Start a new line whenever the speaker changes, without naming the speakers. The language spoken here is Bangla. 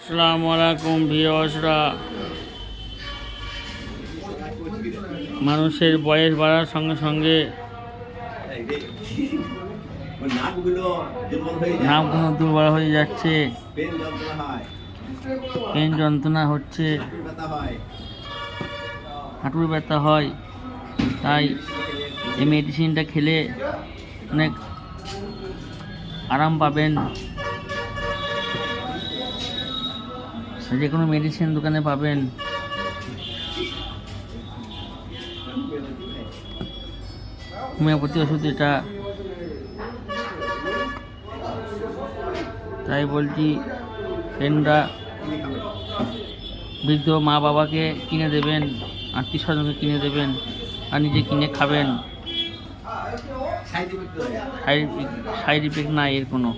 আসসালামু আলাইকুম ভিউয়ার্সরা। মানুষের বয়স বাড়ার সঙ্গে সঙ্গে নাকগুলো দুর্বল হয়ে যাচ্ছে, পেন যন্ত্রণা হচ্ছে, হাঁটুর ব্যথা হয়। তাই এই মেডিসিনটা খেলে অনেক আরাম পাবেন। যে কোনো মেডিসিন দোকানে পাবেন। হোমিওপ্যাথি ওষুধ এটা। তাই বলছি, ফ্রেন্ডরা বৃদ্ধ মা বাবাকে কিনে দেবেন, আত্মীয় স্বজনকে কিনে দেবেন, আর নিজে কিনে খাবেন। সাইড ইফেক্ট নাই এর কোনো।